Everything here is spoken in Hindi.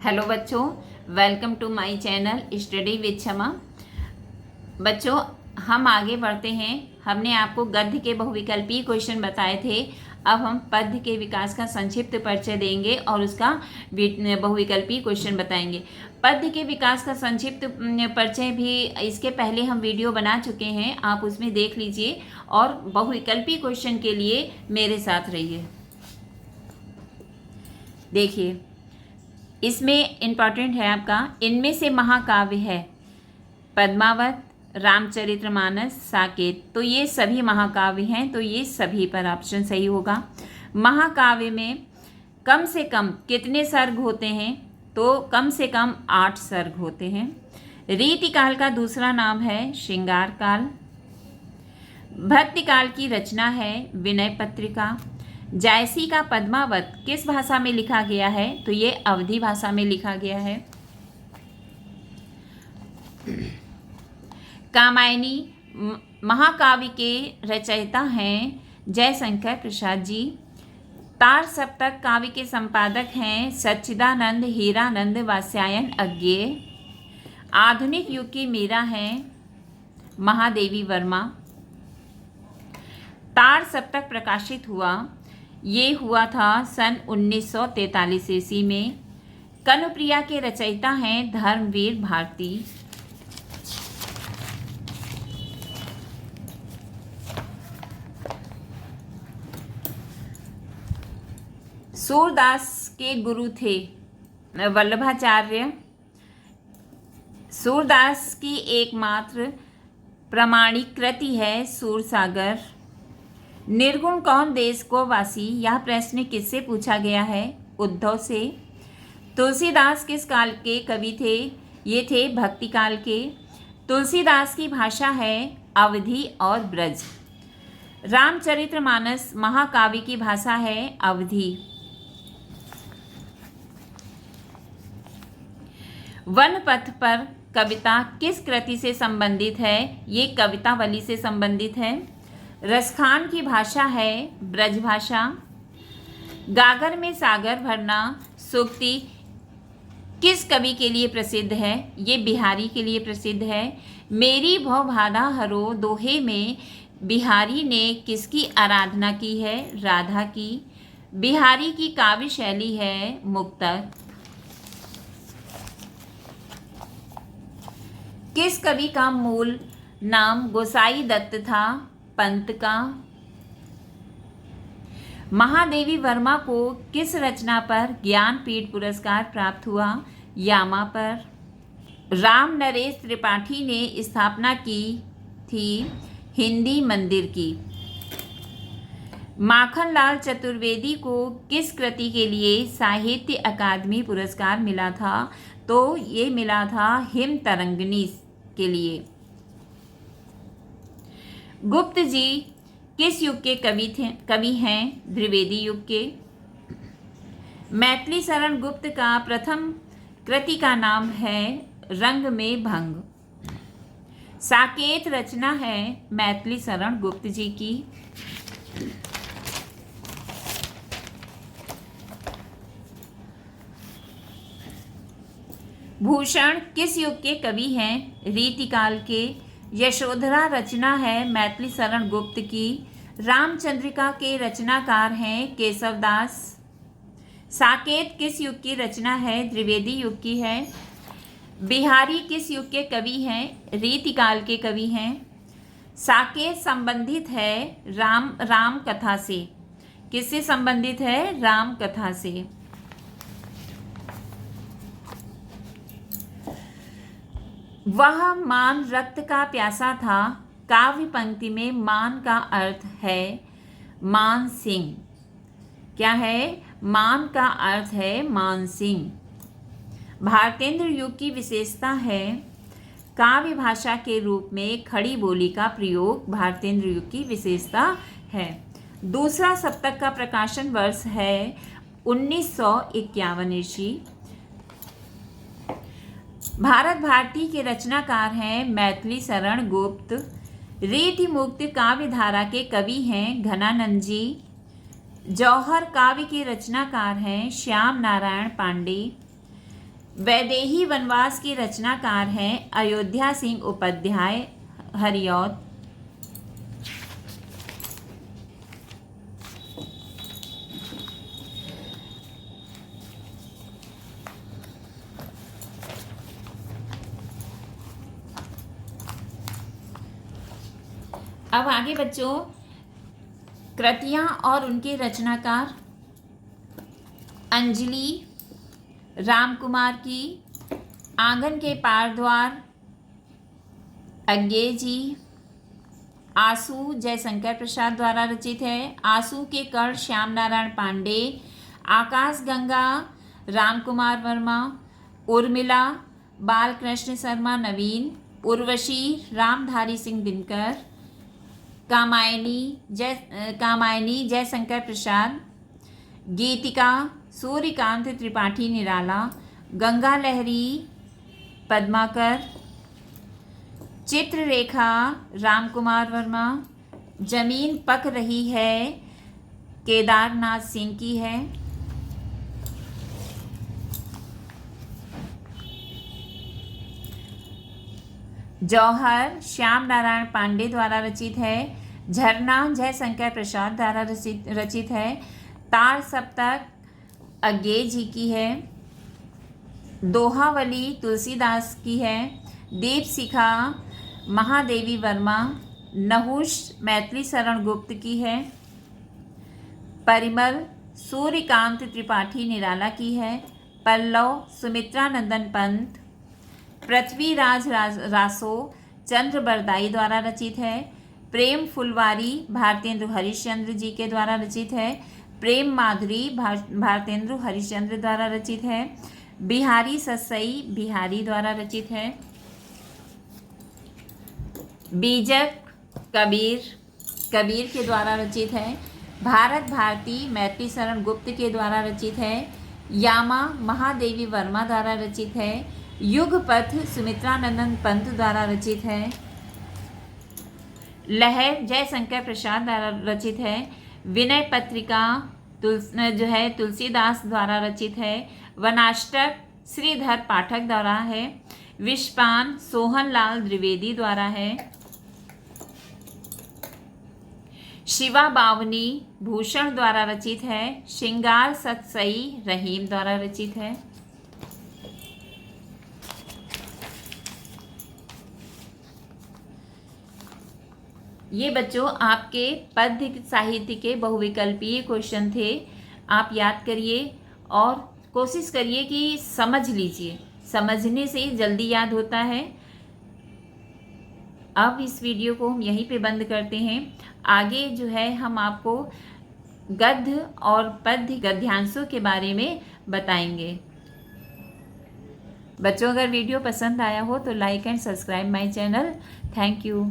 हेलो बच्चों, welcome to my channel study with Kshama. बच्चों, हम आगे बढ़ते हैं। हमने आपको गद्य के बहुविकल्पीय क्वेश्चन बताए थे। अब हम पद्य के विकास का संक्षिप्त परिचय देंगे और उसका बहुविकल्पीय क्वेश्चन बताएंगे। पद्य के विकास का संक्षिप्त परिचय भी इसके पहले हम वीडियो बना चुके हैं, आप उसमें देख लीजिए और बहुविकल्पीय क्वेश्चन के लिए मेरे साथ रहिए। देखिए, इसमें इम्पॉर्टेंट है आपका, इनमें से महाकाव्य है पद्मावत, रामचरितमानस, साकेत। तो ये सभी महाकाव्य हैं, तो ये सभी पर ऑप्शन सही होगा। महाकाव्य में कम से कम कितने सर्ग होते हैं? तो कम से कम 8 सर्ग होते हैं। रीतिकाल का दूसरा नाम है श्रृंगार काल। भक्तिकाल की रचना है विनय पत्रिका। जायसी का पद्मावत किस भाषा में लिखा गया है? तो ये अवधी भाषा में लिखा गया है। कामायनी महाकाव्य के रचयिता हैं जयशंकर प्रसाद जी। तार सप्तक काव्य के संपादक हैं सच्चिदानंद हीरानंद वात्स्यायन अज्ञेय। आधुनिक युग की मीरा हैं महादेवी वर्मा। तार सप्तक प्रकाशित हुआ, ये हुआ था सन 1943 ईस्वी में। कनुप्रिया के रचयिता हैं धर्मवीर भारती। सूरदास के गुरु थे वल्लभाचार्य। सूरदास की एकमात्र प्रामाणिक कृति है सूरसागर। निर्गुण कौन देश को वासी? यह प्रश्न किससे पूछा गया है? उद्धव से। तुलसीदास किस काल के कवि थे? ये थे भक्ति काल के। तुलसीदास की भाषा है अवधी और ब्रज। रामचरितमानस महाकाव्य की भाषा है अवधी। वन पथ पर कविता किस कृति से संबंधित है? ये कवितावली से संबंधित है। रसखान की भाषा है ब्रज भाषा। गागर में सागर भरना सूक्ति किस कवि के लिए प्रसिद्ध है? ये बिहारी के लिए प्रसिद्ध है। मेरी भवबाधा हरो दोहे में बिहारी ने किसकी आराधना की है? राधा की। बिहारी की काव्य शैली है मुक्तक। किस कवि का मूल नाम गोसाई दत्त था? पंत का। महादेवी वर्मा को किस रचना पर ज्ञानपीठ पुरस्कार प्राप्त हुआ? यामा पर। राम नरेश त्रिपाठी ने स्थापना की थी हिंदी मंदिर की। माखनलाल चतुर्वेदी को किस कृति के लिए साहित्य अकादमी पुरस्कार मिला था? तो ये मिला था हिम तरंगिणी के लिए। गुप्त जी किस युग के कवि हैं? द्विवेदी युग के। मैथिली शरण गुप्त का प्रथम कृति का नाम है रंग में भंग। साकेत रचना है मैथिली शरण गुप्त जी की। भूषण किस युग के कवि हैं? रीतिकाल के। यशोधरा रचना है मैथिली शरण गुप्त की। रामचंद्रिका के रचनाकार हैं केशवदास। साकेत किस युग की रचना है? द्विवेदी युग की है। बिहारी किस युग के कवि हैं? रीतिकाल के कवि हैं। साकेत संबंधित है राम कथा से। किससे संबंधित है? राम कथा से। वह मान रक्त का प्यासा था। काव्य पंक्ति में मान का अर्थ है मान सिंह। क्या है? मान का अर्थ है मान सिंह। भारतेंद्र युग की विशेषता है काव्य भाषा के रूप में खड़ी बोली का प्रयोग भारतेंद्र युग की विशेषता है। दूसरा सप्तक का प्रकाशन वर्ष है 1951 ईस्वी। भारत भारती के रचनाकार हैं मैथिली शरण गुप्त। रीति मुक्त काव्य धारा के कवि हैं घनानंद जी। जौहर काव्य के रचनाकार हैं श्याम नारायण पांडे। वैदेही वनवास के रचनाकार हैं अयोध्या सिंह उपाध्याय हरिऔध। अब आगे बच्चों कृतियां और उनके रचनाकार। अंजलि राम कुमार की, आंगन के पार द्वार अज्ञे जी, आंसू जयशंकर प्रसाद द्वारा रचित है। आंसू के कर्ण श्याम नारायण पांडे, आकाश गंगा राम कुमार वर्मा, उर्मिला बालकृष्ण शर्मा नवीन, उर्वशी रामधारी सिंह दिनकर, कामायनी जयशंकर प्रसाद, गीतिका सूर्यकांत त्रिपाठी निराला, गंगा लहरी पद्माकर, चित्ररेखा राम कुमार वर्मा, जमीन पक रही है केदारनाथ सिंह की है। जौहर श्याम नारायण पांडे द्वारा रचित है। झरना जयशंकर प्रसाद द्वारा रचित है। तार सप्तक अज्ञे जी की है। दोहावली तुलसीदास की है। दीपशिखा महादेवी वर्मा, नहुष मैथिली शरण गुप्त की है। परिमल सूर्यकांत त्रिपाठी निराला की है। पल्लव सुमित्रा नंदन पंत, पृथ्वीराज रासो चंद्र बरदाई द्वारा रचित है। प्रेम फुलवारी भारतेंद्र हरिश्चंद्र जी के द्वारा रचित है। प्रेम माधुरी भारतेंद्र हरिश्चंद्र द्वारा रचित है। बिहारी ससई बिहारी द्वारा रचित है। बीजक कबीर के द्वारा रचित है। भारत भारती मैथिली शरण गुप्त के द्वारा रचित है। यामा महादेवी वर्मा द्वारा रचित है। युगपथ सुमित्रा नंदन पंत द्वारा रचित है। लहर जयशंकर प्रसाद द्वारा रचित है। विनय पत्रिका तुलसीदास द्वारा रचित है। वनाष्टक श्रीधर पाठक द्वारा है। विषपान सोहनलाल द्विवेदी द्वारा है। शिवा बावनी भूषण द्वारा रचित है। श्रृंगार सतसई रहीम द्वारा रचित है। ये बच्चों आपके पद्य साहित्य के बहुविकल्पीय क्वेश्चन थे। आप याद करिए और कोशिश करिए कि समझ लीजिए, समझने से जल्दी याद होता है। अब इस वीडियो को हम यहीं पे बंद करते हैं। आगे जो है हम आपको गद्य और पद्य गद्यांशों के बारे में बताएंगे। बच्चों अगर वीडियो पसंद आया हो तो like and subscribe my channel. Thank you.